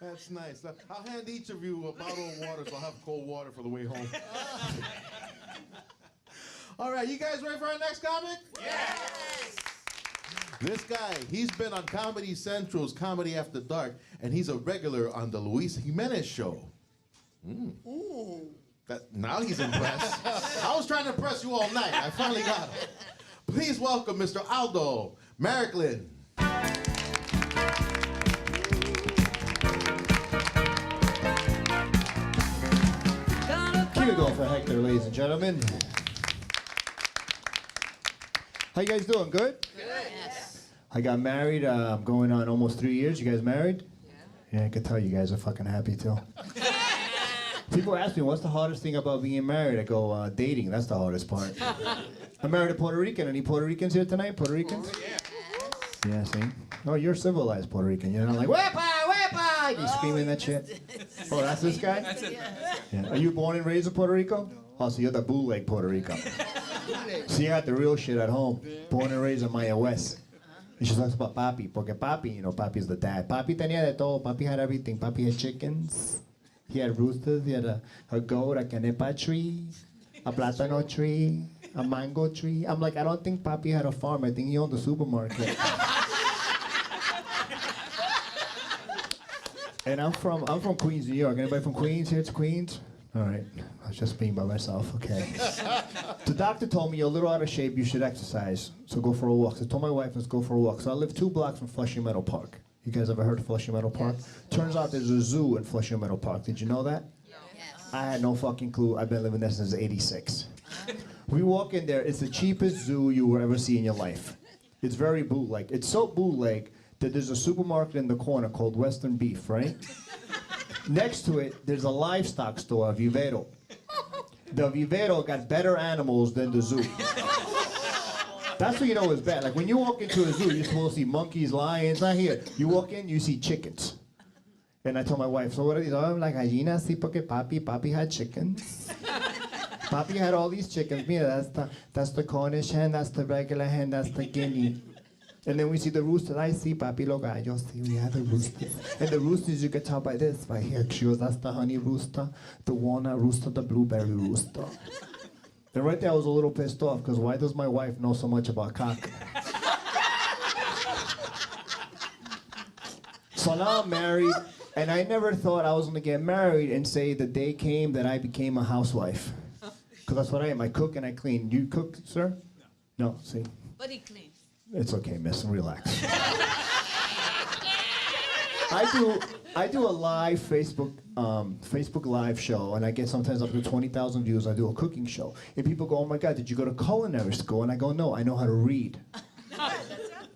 That's nice. I'll hand each of you a bottle of water, so I'll have cold water for the way home. All right, you guys ready for our next comic? Yes! This guy, he's been on Comedy Central's Comedy After Dark, and he's a regular on the Luis Jimenez show. Ooh. Now he's impressed. I was trying to impress you all night. I finally got him. Please welcome Mr. Aldo Marachlian. Keep it going for Hector, ladies and gentlemen. How you guys doing? Good? Good. Yes. I got married. Going on almost 3 years. You guys married? Yeah, I could tell you guys are fucking happy too. People ask me, what's the hardest thing about being married? I go, dating. That's the hardest part. I'm married a Puerto Rican. Any Puerto Ricans here tonight? Puerto Ricans? Oh, yeah. Yeah, see? Oh, you're civilized Puerto Rican. You're not like, wepa, wepa! You screaming that shit? Oh, that's this guy? That's it. Yeah. Are you born and raised in Puerto Rico? No. Oh, so you're the bootleg Puerto Rico. So you got the real shit at home. Born and raised in Maya West. And she talks about Papi, porque Papi, you know, Papi's the dad. Papi tenía de todo. Papi had everything. Papi had chickens. He had roosters. He had a goat, a canepa tree, a plátano tree, a mango tree. I'm like, I don't think Papi had a farm. I think he owned a supermarket. And I'm from Queens, New York. Anybody from Queens? Here it's Queens? All right. I was just being by myself. Okay. The doctor told me you're a little out of shape. You should exercise. So go for a walk. So I told my wife, let's go for a walk. So I live 2 blocks from Flushing Meadow Park. You guys ever heard of Flushing Meadow Park? Yes. Turns out there's a zoo in Flushing Meadow Park. Did you know that? Yes. I had no fucking clue. I've been living there since '86. We walk in there. It's the cheapest zoo you will ever see in your life. It's very bootleg. It's so bootleg that there's a supermarket in the corner called Western Beef, right? Next to it, there's a livestock store, a vivero. The vivero got better animals than the zoo. That's what you know is bad. Like when you walk into a zoo, you're supposed to see monkeys, lions, not here. You walk in, you see chickens. And I told my wife, so what are these? Oh, I'm like, gallinas, sí, porque Papi had chickens. Papi had all these chickens. Mira, that's the Cornish hen, that's the regular hen, that's the guinea. And then we see the roosters. I see Papi lo gallo. See, we have the roosters. And the roosters, you can tell by this, right here. She goes, that's the honey rooster, the walnut rooster, the blueberry rooster. And right there, I was a little pissed off, because why does my wife know so much about cock? So now I'm married, and I never thought I was going to get married and say the day came that I became a housewife. Because that's what I am. I cook and I clean. You cook, sir? No. No, see? But he cleans. It's okay, miss. Relax. I do a live Facebook live show, and I get sometimes up to 20,000 views. I do a cooking show, and people go, "Oh my God, did you go to culinary school?" And I go, "No, I know how to read." Because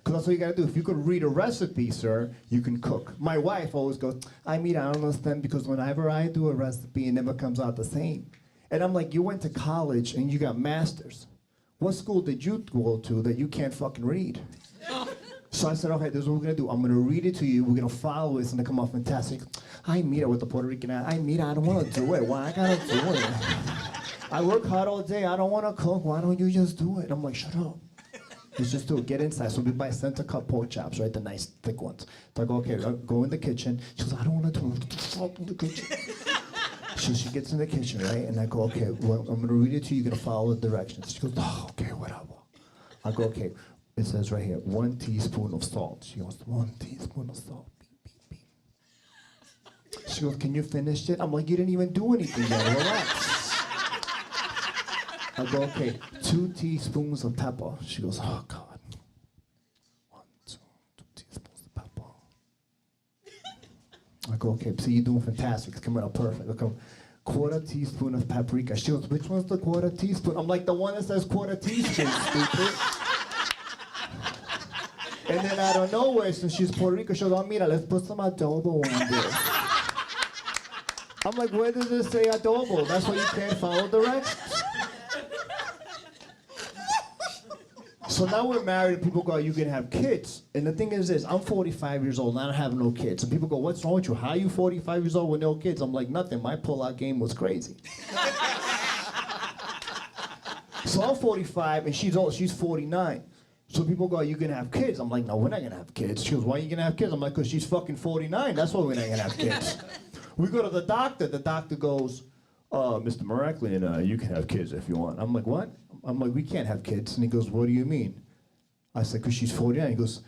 that's what you gotta do. If you could read a recipe, sir, you can cook. My wife always goes, I don't understand, because whenever I do a recipe, it never comes out the same. And I'm like, you went to college and you got masters. What school did you go to that you can't fucking read? So I said, okay, this is what we're gonna do. I'm gonna read it to you. We're gonna follow it. It's gonna come out fantastic. I with the Puerto Rican. I don't wanna do it. Why I gotta do it? I work hard all day. I don't wanna cook. Why don't you just do it? I'm like, shut up. Let's just do it. Get inside. So we buy center cut pork chops, right? The nice thick ones. So I go, okay, I'll go in the kitchen. She goes, I don't wanna do it. Fuck in the kitchen. So she gets in the kitchen, right? And I go, okay, well, I'm gonna read it to you. You're gonna follow the directions. She goes, oh, okay, whatever. I go, okay. It says right here, 1 teaspoon of salt. She goes, 1 teaspoon of salt. Beep, beep, beep. She goes, can you finish it? I'm like, you didn't even do anything yet. Relax. I go, okay, 2 teaspoons of pepper. She goes, oh God. 1, 2 teaspoons of pepper. I go, okay, see, you're doing fantastic. It's coming out perfect. Look, 1/4 teaspoon of paprika. She goes, which one's the 1/4 teaspoon? I'm like, the one that says 1/4 teaspoon, stupid. And then out of nowhere, since she's Puerto Rican, she goes, oh, mira, let's put some adobo on this. I'm like, where does it say adobo? That's why you can't follow directions. So now we're married, and people go, you can have kids. And the thing is this, I'm 45 years old, and I don't have no kids. And people go, what's wrong with you? How are you 45 years old with no kids? I'm like, nothing. My pull-out game was crazy. So I'm 45, and she's 49. So people go, are you gonna have kids? I'm like, no, we're not gonna have kids. She goes, why are you gonna have kids? I'm like, because she's fucking 49. That's why we're not gonna have kids. We go to the doctor. The doctor goes, Mr. Marachlian, you can have kids if you want. I'm like, what? I'm like, we can't have kids. And he goes, what do you mean? I said, because she's 49. He goes,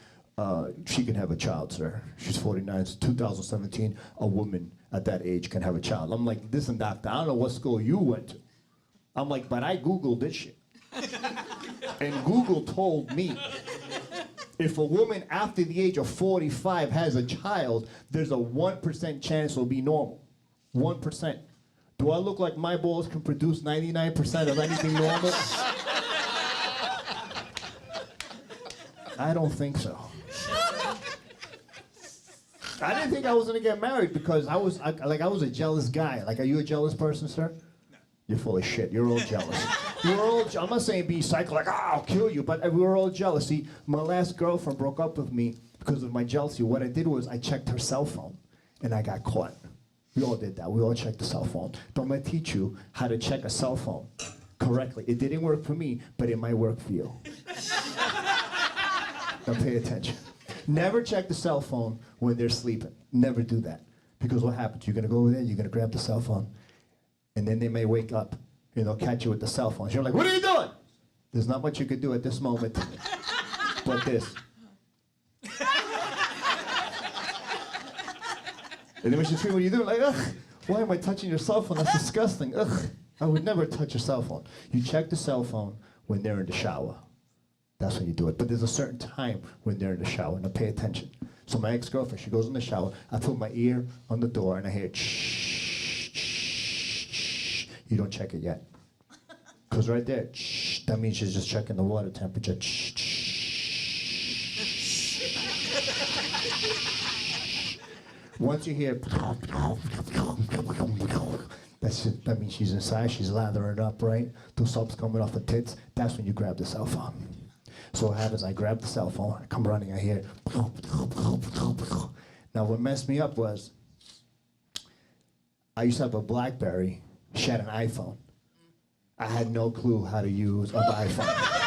she can have a child, sir. She's 49. It's 2017. A woman at that age can have a child. I'm like, listen, doctor, I don't know what school you went to. I'm like, but I Googled this shit. And Google told me, if a woman after the age of 45 has a child, there's a 1% chance it'll be normal. 1%. Do I look like my balls can produce 99% of anything normal? I don't think so. I didn't think I was gonna get married because I was a jealous guy. Like, are you a jealous person, sir? No. You're full of shit. You're all jealous. We're all. I'm not saying be psycho like, I'll kill you, but we were all jealous. See, my last girlfriend broke up with me because of my jealousy. What I did was I checked her cell phone, and I got caught. We all did that. We all checked the cell phone. But I'm gonna teach you how to check a cell phone correctly. It didn't work for me, but it might work for you. Now pay attention. Never check the cell phone when they're sleeping. Never do that. Because what happens? You're gonna go over there, you're gonna grab the cell phone, and then they may wake up and they'll catch you with the cell phone. You're like, what are you doing? There's not much you could do at this moment but this. And then when she screams, what are you doing? Like, ugh, why am I touching your cell phone? That's disgusting. Ugh, I would never touch your cell phone. You check the cell phone when they're in the shower. That's when you do it. But there's a certain time when they're in the shower. Now pay attention. So my ex-girlfriend, she goes in the shower. I put my ear on the door and I hear shh, shh, shh. You don't check it yet. Because right there, shh, that means she's just checking the water temperature. Shh, shh. Once you hear, that means she's inside, she's lathering up, right? The soap's coming off her tits. That's when you grab the cell phone. So what happens, I grab the cell phone, I come running, I hear. Now what messed me up was, I used to have a BlackBerry, she had an iPhone. I had no clue how to use an iPhone.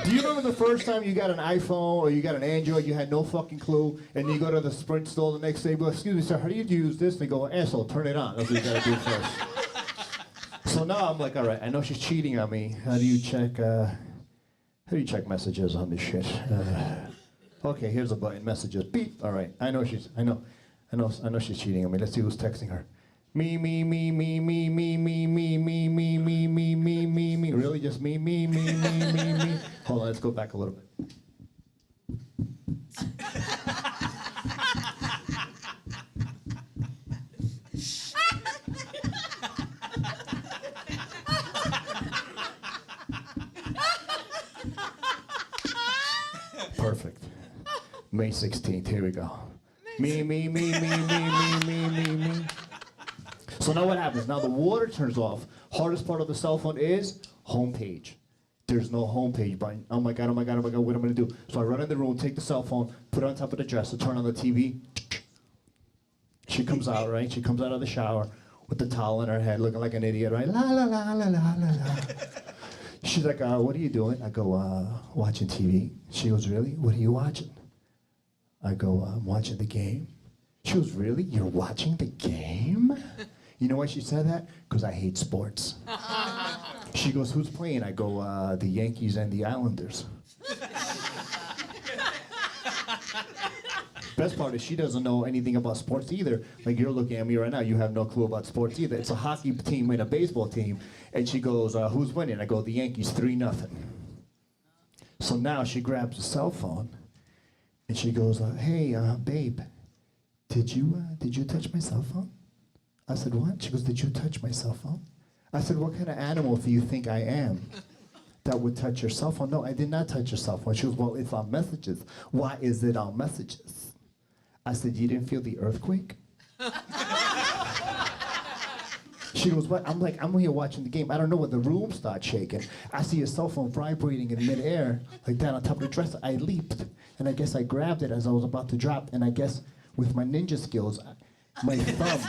Do you remember the first time you got an iPhone or you got an Android, you had no fucking clue, and you go to the Sprint store the next day, well, excuse me, sir, how do you use this? And they go, asshole, turn it on. That's what you gotta do first. So now I'm like, all right, I know she's cheating on me. How do you check messages on this shit? Okay, here's a button, messages, beep. All right, I know she's cheating on me. Let's see who's texting her. Me. Really, just me. Hold on, let's go back a little bit. Perfect. May 16th, here we go. Me. So now what happens? Now the water turns off. Hardest part of the cell phone is home page. There's no home page button. Oh my God, what am I gonna do? So I run in the room, take the cell phone, put it on top of the dresser, turn on the TV. She comes out, right? She comes out of the shower with the towel in her head, looking like an idiot, right? La la la la la la la. She's like, what are you doing? I go, watching TV. She goes, really? What are you watching? I go, I'm watching the game. She goes, really? You're watching the game? You know why she said that? Because I hate sports. She goes, who's playing? I go, the Yankees and the Islanders. Best part is she doesn't know anything about sports either. Like you're looking at me right now, you have no clue about sports either. It's a hockey team and a baseball team. And she goes, who's winning? I go, the Yankees, 3-0. So now she grabs the cell phone and she goes, hey, babe, did you touch my cell phone? I said, what? She goes, did you touch my cell phone? I said, what kind of animal do you think I am that would touch your cell phone? No, I did not touch your cell phone. She goes, well, it's on messages. Why is it on messages? I said, you didn't feel the earthquake? She goes, what? I'm like, I'm here watching the game. I don't know what the room starts shaking. I see a cell phone vibrating in midair, like that on top of the dresser. I leaped, and I guess I grabbed it as I was about to drop, and I guess with my ninja skills, my thumb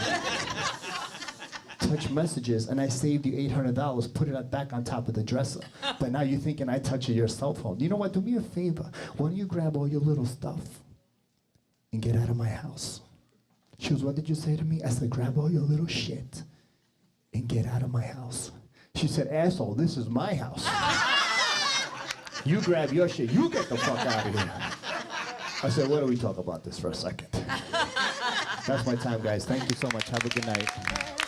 touch messages, and I saved you $800, put it back on top of the dresser. But now you're thinking I touched your cell phone. You know what? Do me a favor. Why don't you grab all your little stuff and get out of my house? She goes, what did you say to me? I said, grab all your little shit and get out of my house. She said, asshole, this is my house. You grab your shit. You get the fuck out of here. I said, why don't we talk about this for a second? That's my time, guys. Thank you so much. Have a good night.